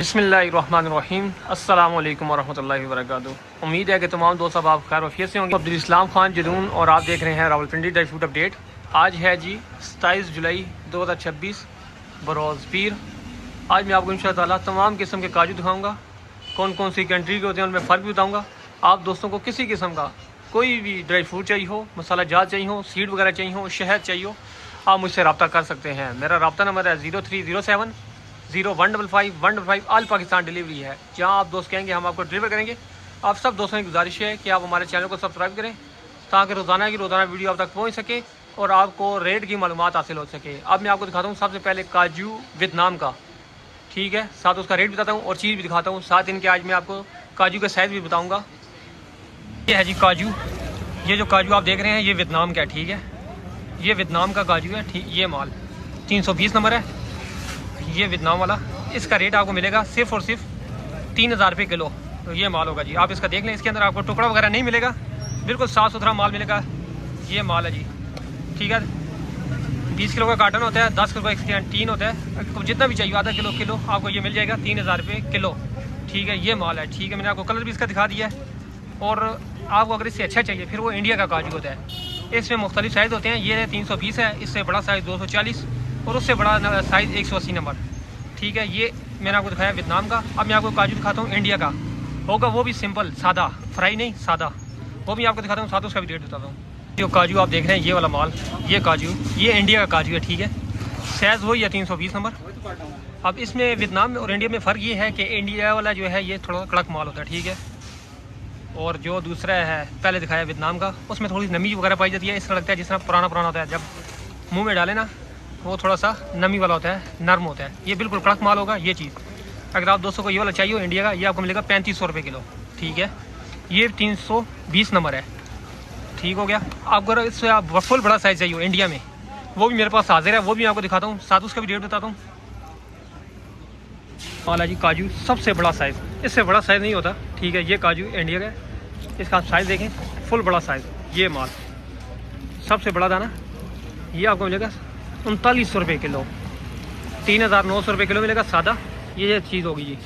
बिस्मिल्लाहिर्रहमानिर्रहीम अस्सलाम वालेकुम वरहमतुल्लाहि वबरकातुहू। उम्मीद है कि तमाम दोस्त अब आप खैर वफियत से होंगे। अब्दुल इस्लाम खान जदून और आप देख रहे हैं रावलपिंडी ड्राई फ्रूट अपडेट। आज है जी 27 जुलाई 2026 बरोज़ पीर। आज मैं आपको इंशाअल्लाह तमाम किस्म के काजू दिखाऊँगा, कौन कौन सी कंट्री के होते हैं उनमें फ़र्क भी बताऊँगा। आप दोस्तों को किसी किस्म का कोई भी ड्राई फ्रूट चाहिए हो, मसाला जात चाहिए हो, सीड वगैरह चाहिए हो, शहद चाहिए हो, आप मुझसे रब्ता कर सकते हैं। मेरा रब्ता नंबर है 0307 0155 ऑल पाकिस्तान डिलीवरी है। जहां आप दोस्त कहेंगे हम आपको डिलीवर करेंगे। आप सब दोस्तों की गुजारिश है कि आप हमारे चैनल को सब्सक्राइब करें ताकि रोज़ाना वीडियो आप तक पहुंच सके और आपको रेट की मालूमात हासिल हो सके। अब मैं आपको दिखाता हूं सबसे पहले काजू वियतनाम का, ठीक है, साथ उसका रेट बताता हूँ और चीज़ भी दिखाता हूँ। साथ इनके आज मैं आपको काजू का साइज़ भी बताऊँगा। ये है जी काजू। ये जो काजू आप देख रहे हैं ये वियतनाम का है, ठीक है, ये वियतनाम का काजू है, ठीक। ये माल 320 नंबर है, ये वियतनाम वाला। इसका रेट आपको मिलेगा सिर्फ और सिर्फ 3000 रुपये किलो। तो ये माल होगा जी, आप इसका देख लें। इसके अंदर आपको टुकड़ा वगैरह नहीं मिलेगा, बिल्कुल साफ़ सुथरा माल मिलेगा। ये माल है जी, ठीक है। 20 किलो का कार्टन होता है, 10 किलो का कैंटीन होता है। आपको जितना भी चाहिए आधा किलो आपको ये मिल जाएगा 3000 रुपये किलो, ठीक है। ये माल है, ठीक है। मैंने आपको कलर भी इसका दिखा दिया है। और आपको अगर इससे अच्छा चाहिए फिर वो इंडिया का काजू होता है। इसमें मुख्तलिफ साइज़ होते हैं। ये 320 है, इससे बड़ा साइज़ 240 और उससे बड़ा साइज़ 180 नंबर, ठीक है। ये मैंने आपको दिखाया वियतनाम का। अब मैं आपको काजू दिखाता हूँ इंडिया का। होगा वो भी सिंपल सादा, फ्राई नहीं, सादा, वो भी आपको दिखाता हूँ, साथ उसका भी रेट बताता हूँ। जो काजू आप देख रहे हैं ये वाला माल, ये काजू, ये इंडिया का काजू है, ठीक है। साइज़ वही है 320 नंबर। अब इसमें वियतनाम और इंडिया में फ़र्क ये है कि इंडिया वाला जो है ये थोड़ा कड़क माल होता है, ठीक है। और जो दूसरा है पहले दिखाया वियतनाम का, उसमें थोड़ी नमी वगैरह पाई जाती है। इस तरह लगता है जिस तरह पुराना होता है, जब मुँह में डाले ना वो थोड़ा सा नमी वाला होता है, नरम होता है। ये बिल्कुल कड़क माल होगा ये चीज़। अगर आप दोस्तों को ये वाला चाहिए हो इंडिया का, ये आपको मिलेगा 3500 रुपये किलो, ठीक है। ये 320 नंबर है, ठीक हो गया। आपको अगर इससे आप फुल बड़ा साइज़ चाहिए हो इंडिया में, वो भी मेरे पास हाजिर है, वो भी मैं आपको दिखाता हूँ, साथ उसका भी रेट बताता हूँ। वाला जी काजू सबसे बड़ा साइज़, इससे बड़ा साइज़ नहीं होता, ठीक है। ये काजू इंडिया का है, इसका आप साइज़ देखें, फुल बड़ा साइज़। ये माल सबसे बड़ा दाना, ये आपको मिलेगा 3900 रुपये किलो, 3900 रुपये किलो मिलेगा सादा। ये चीज़ होगी जी।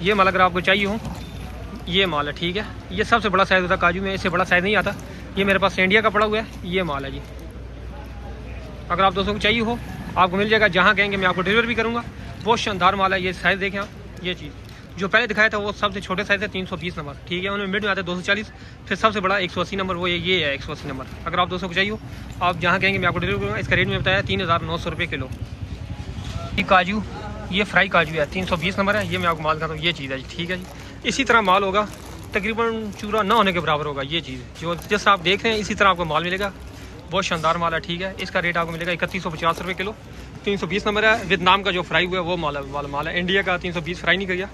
ये माल अगर आपको चाहिए हो, ये माल है, ठीक है। ये सबसे बड़ा साइज़ होता है काजू में, इससे बड़ा साइज़ नहीं आता। ये मेरे पास इंडिया का पड़ा हुआ है, ये माल है जी। अगर आप दोस्तों को चाहिए हो आपको मिल जाएगा, जहाँ कहेंगे मैं आपको डिलीवर भी करूँगा। बहुत शानदार माल है। ये साइज़ देखें आप, ये चीज़ जो पहले दिखाया था वो सबसे छोटे साइज़ है 320 नंबर, ठीक है। उनमें मिड में आता है 240, फिर सबसे बड़ा 180 नंबर, वो ये है 180 नंबर। अगर आप दोस्तों को चाहिए हो आप जहाँ कहेंगे मैं आपको डिलीवर करूँगा। इसका रेट में बताया 3900 रुपये किलो। ये काजू, ये फ्राई काजू है, 320 नंबर है। ये मैं आपको माल खाता हूँ, ये चीज़ है जी, ठीक है जी। इसी तरह माल होगा, तकरीबन चूरा ना होने के बराबर होगा ये चीज़, जो जैसे आप देख रहे हैं इसी तरह आपको माल मिलेगा। बहुत शानदार माल है, ठीक है। इसका रेट आपको मिलेगा 3150 रुपये किलो, 320 नंबर है। वियतनाम का जो फ्राई हुआ है वो माल है, इंडिया का 320 फ्राई नहीं किया,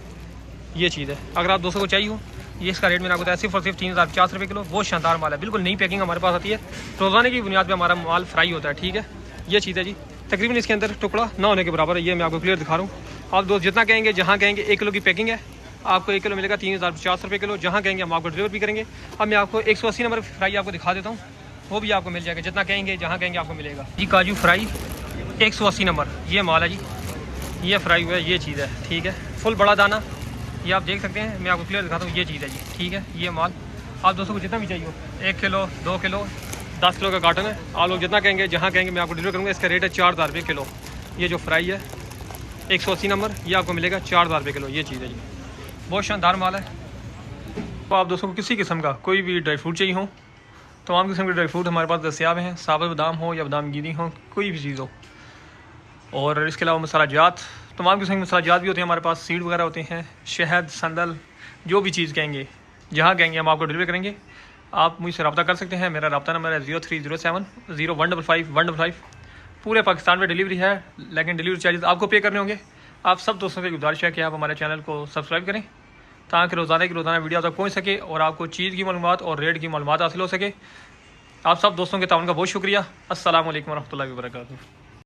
ये चीज़ है। अगर आप दोस्तों को चाहिए हो, ये इसका रेट मैंने आपको बताया सिर्फ और सिर्फ 3050 रुपये किलो। बहुत शानदार माल है, बिल्कुल नई पैकिंग हमारे पास आती है, रोज़ाना की बुनियाद पे हमारा माल फ्राई होता है, ठीक है। ये चीज़ है जी, तकरीबन इसके अंदर टुकड़ा ना होने के बराबर है। ये मैं आपको क्लियर दिखा रहा हूँ। आप दोस्त जितना कहेंगे, जहाँ कहेंगे 1 किलो की पैकिंग है, आपको 1 किलो मिलेगा 3050 रुपये किलो। जहाँ कहेंगे हम आपको डिलीवर भी करेंगे। अब मैं आपको 180 नंबर फ्राई आपको दिखा देता हूँ, वो भी आपको मिल जाएगा, जितना कहेंगे जहाँ कहेंगे आपको मिलेगा जी। काजू फ्राई 180 नंबर, ये माल है जी, ये फ्राई हुआ है, ये चीज़ है, ठीक है। फुल बड़ा दाना, ये आप देख सकते हैं, मैं आपको क्लियर दिखाता हूँ, ये चीज़ है जी, ठीक है। ये माल आप दोस्तों को जितना भी चाहिए हो, 1 किलो 2 किलो 10 किलो का कार्टन है, आप लोग जितना कहेंगे जहाँ कहेंगे मैं आपको डिलीवर करूँगा। इसका रेट है 4000 रुपये किलो। ये जो फ्राई है 180 नंबर, ये आपको मिलेगा 4000 रुपये किलो, ये चीज़ है जी। बहुत शानदार माल है। तो आप दोस्तों को किसी किस्म का कोई भी ड्राई फ्रूट चाहिए हो, तमाम किस्म के ड्राई फ्रूट हमारे पास दस्तियाब हैं। साबुत बादाम हो या बादाम गिरी हो, कोई भी चीज़ हो। और इसके अलावा मसाला जात, तमाम किस्म के मसाला जात भी होते हैं हमारे पास, सीड वगैरह होते हैं, शहद, संदल, जो भी चीज़ कहेंगे जहाँ कहेंगे हम आपको डिलीवर करेंगे। आप मुझसे रब्ता कर सकते हैं। मेरा रब्ता नंबर है 0307 0155 155। पूरे पाकिस्तान में डिलीवरी है, लेकिन डिलीवरी चार्जेस आपको पे करने होंगे। आप सब दोस्तों से गुजारिश है कि आप हमारे चैनल को सब्सक्राइब करें ताकि रोज़ाना वीडियो तक पहुँच सके और आपको चीज़ की मालूमात और रेट की मालूमात हासिल हो सके। आप सब दोस्तों के ताउन का बहुत शुक्रिया। अस्सलाम वालेकुम रहमतुल्लाहि व बरकातुहू।